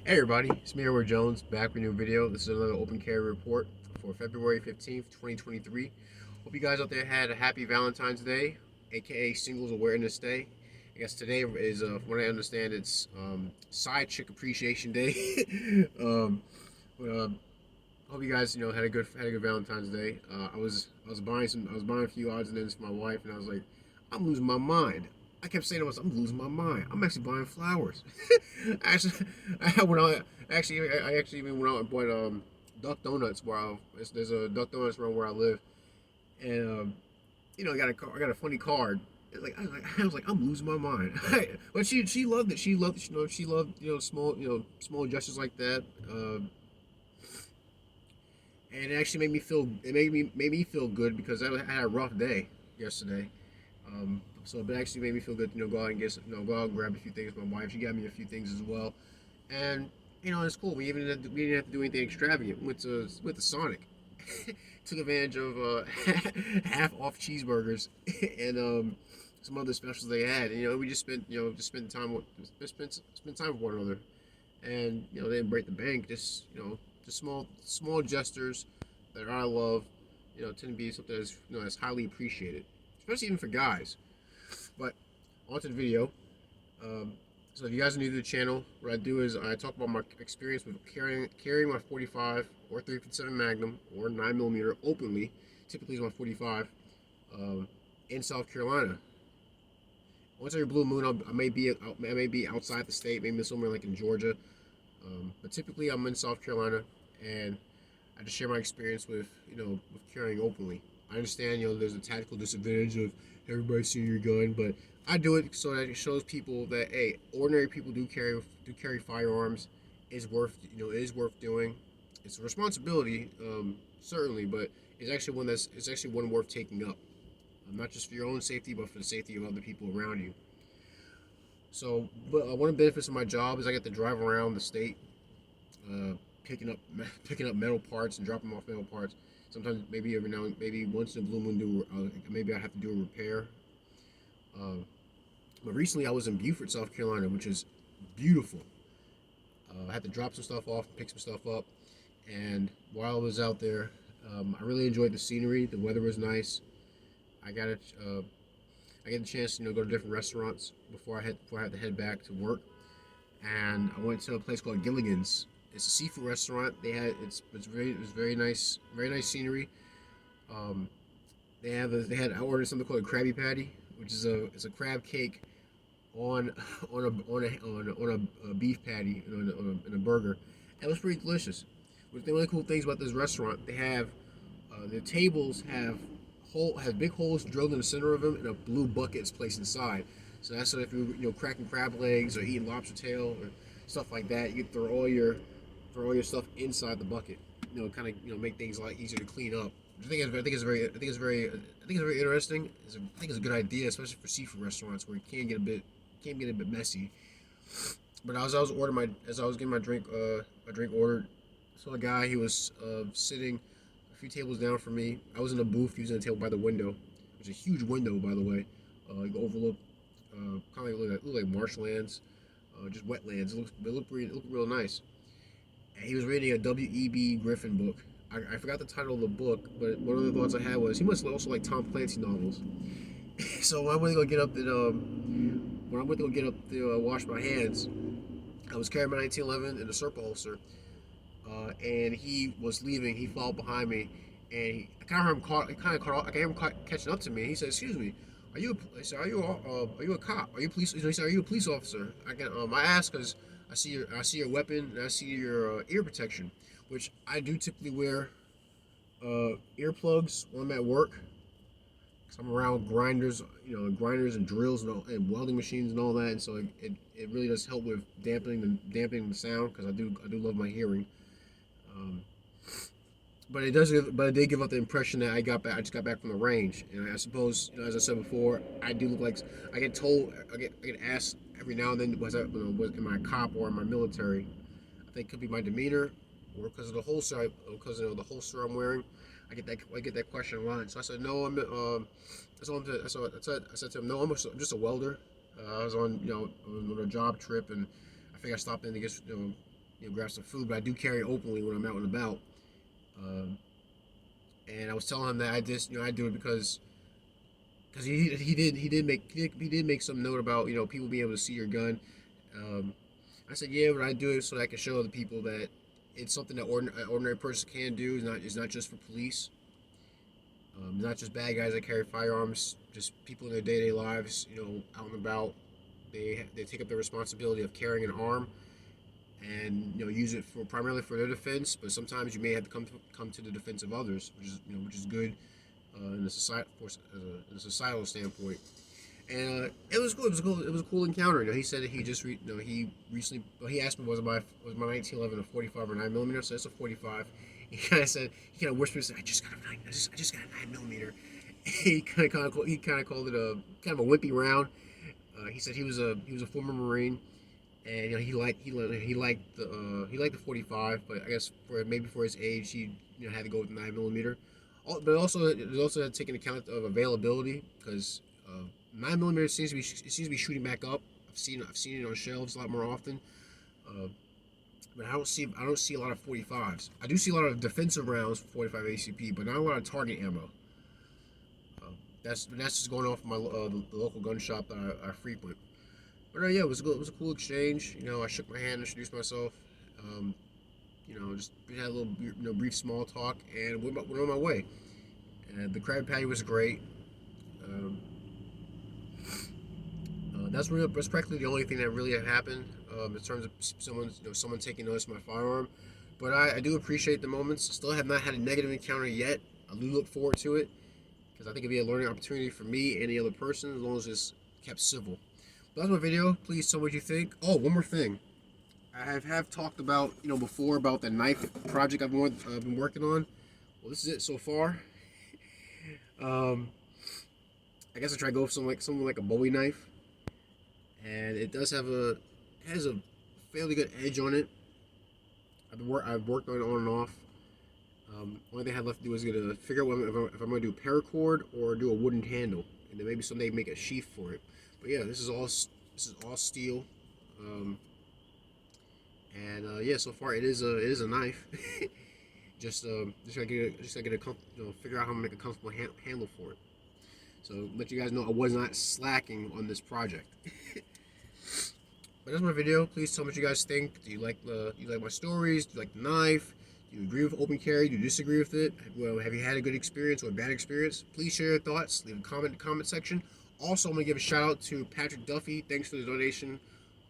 Hey everybody, it's me, Edward Jones, back with a new video. This is another open carry report for February 15th, 2023. Hope you guys out there had a happy Valentine's Day, aka Singles Awareness Day. I guess today is, from what I understand, it's Side Chick Appreciation Day. but Hope you guys, had a good Valentine's Day. I was buying a few odds and ends for my wife, and I was like, I'm losing my mind. I kept saying to myself, I'm losing my mind. I'm actually buying flowers. actually, I went out. I actually even went out and bought duck donuts there's a duck donuts around where I live, and I got a funny card. I was like, I'm losing my mind. But she loved it. She loved small gestures like that. And it actually made me feel good because I had a rough day yesterday. So it actually made me feel good, go out and go out and grab a few things. My wife, she got me a few things as well, and it's cool. We didn't have to do anything extravagant. Went to Sonic, took advantage of half off cheeseburgers and some other specials they had. And, we just spent time spent time with one another, and they didn't break the bank. Just small gestures that I love, tend to be something that's highly appreciated, especially even for guys. But onto the video. Um, so if you guys are new to the channel, what I do is I talk about my experience with carrying my 45 or 357 Magnum or 9mm openly. Typically, it's my 45 in South Carolina. Once every blue moon, I may be outside the state, maybe somewhere like in Georgia. But typically, I'm in South Carolina, and I just share my experience with carrying openly. I understand, there's a tactical disadvantage of everybody seeing your gun, but I do it so that it shows people that hey, ordinary people do carry firearms. It is worth doing. It's a responsibility, certainly, but it's actually one worth taking up. Not just for your own safety, but for the safety of other people around you. So, but one of the benefits of my job is I get to drive around the state, uh, picking up picking up metal parts and dropping off metal parts. Sometimes maybe once in a blue moon, maybe I have to do a repair. Um, but recently I was in Beaufort, South Carolina, which is beautiful. I had to drop some stuff off, pick some stuff up, and while I was out there, I really enjoyed the scenery. The weather was nice. I got a I get a chance to go to different restaurants before I had to head back to work, and I went to a place called Gilligan's. It's a seafood restaurant. It was very nice scenery. Um, I ordered something called a Krabby Patty, which is a crab cake on a beef patty in a burger. And it was pretty delicious. One the really cool things about this restaurant, they have the tables have big holes drilled in the center of them, and a blue bucket is placed inside. So that's so if you're cracking crab legs or eating lobster tail or stuff like that, you can throw all your stuff inside the bucket. Kind of make things a lot easier to clean up. I think it's very interesting. I think it's a good idea, especially for seafood restaurants where it can get a bit messy. But as I was getting my drink ordered, saw a guy. He was sitting a few tables down from me. I was in a booth using a table by the window. It's a huge window, by the way. You overlook kind of look like marshlands, just wetlands. It looked real nice. And he was reading a W.E.B. Griffin book. I forgot the title of the book, but one of the thoughts I had was he must also like Tom Clancy novels. So when I went to go get up to wash my hands, I was carrying my 1911 in a Serpa holster, and he was leaving. He followed behind me, and I kind of heard him I can hear him catching up to me. He said, "Excuse me, are you a cop? Are you police? He said, are you a police officer?" I asked because I see your weapon and I see your ear protection, which I do typically wear earplugs when I'm at work. Cause I'm around grinders and drills and welding machines and all that, and so it really does help with dampening the sound because I do love my hearing. Um, but it did give up the impression that I just got back from the range, and I suppose as I said before, I do look like I get asked every now and then was am I a cop or am I military? I think it could be my demeanor or because of the holster I'm wearing. I get that question a lot. So I said no. I said to him no. I'm just a welder. I was on a job trip, and I think I stopped in to grab some food, but I do carry it openly when I'm out and about. Um, and I was telling him that I just, I do it because he did make some note about people being able to see your gun. Um, I said, yeah, but I do it so that I can show other people that it's something that an ordinary person can do. It's not just for police. Not just bad guys that carry firearms. Just people in their day-to-day lives, out and about. They take up the responsibility of carrying an arm, and use it for primarily for their defense. But sometimes you may have to come to the defense of others, which is good in the society, of course, in a societal standpoint. And it was cool. It was cool. It was a cool encounter. He said that he just he recently. Well, he asked me was my 1911 a 45 or 9 millimeter. So it's a 45. He kind of whispered, I just got a 9. I just got a 9 millimeter. He kind of called it a kind of a wimpy round. He said he was a former Marine, and he liked the 45, but I guess for his age he had to go with the 9 millimeter. But also it also had to take into account of availability because 9 millimeter seems to be shooting back up. I've seen it on shelves a lot more often. Uh, but I don't see a lot of 45s. I do see a lot of defensive rounds for 45 ACP, but not a lot of target ammo. That's just going off my the local gun shop that I frequent. But yeah, it was good. It was a cool exchange. I shook my hand, introduced myself. Um, just had a little brief small talk, and went on my way. And the Krabby Patty was great. Um, that's practically the only thing that really happened in terms of someone taking notice of my firearm. But I do appreciate the moments. Still have not had a negative encounter yet. I do look forward to it because I think it'd be a learning opportunity for me and any other person as long as it's kept civil. But that's my video. Please tell me what you think. Oh, one more thing. I have talked about before about the knife project I've been working on. Well, this is it so far. Um, I guess I try to go for something like a Bowie knife, and it has a fairly good edge on it. I've worked on it on and off. Only thing I have left to do is to figure out if I'm going to do paracord or do a wooden handle, and then maybe someday make a sheath for it. But yeah, this is all steel, and yeah, so far it is a knife. Just gotta get figure out how to make a comfortable handle for it. So let you guys know I was not slacking on this project. But that's my video. Please tell me what you guys think. Do you like my stories? Do you like the knife? Do you agree with open carry? Do you disagree with it? Well, have you had a good experience or a bad experience? Please share your thoughts. Leave a comment in the comment section. Also, I'm gonna give a shout out to Patrick Duffy. Thanks for the donation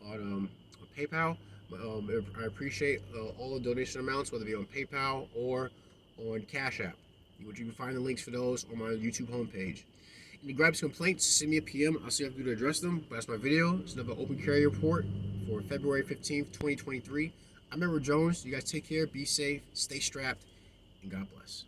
on PayPal. I appreciate all the donation amounts, whether it be on PayPal or on Cash App. You can find the links for those on my YouTube homepage. If you grab some complaints, send me a PM. I'll see if I can do to address them. But that's my video. It's another open carry report for February 15th, 2023. I'm Edward Jones. You guys take care, be safe, stay strapped, and God bless.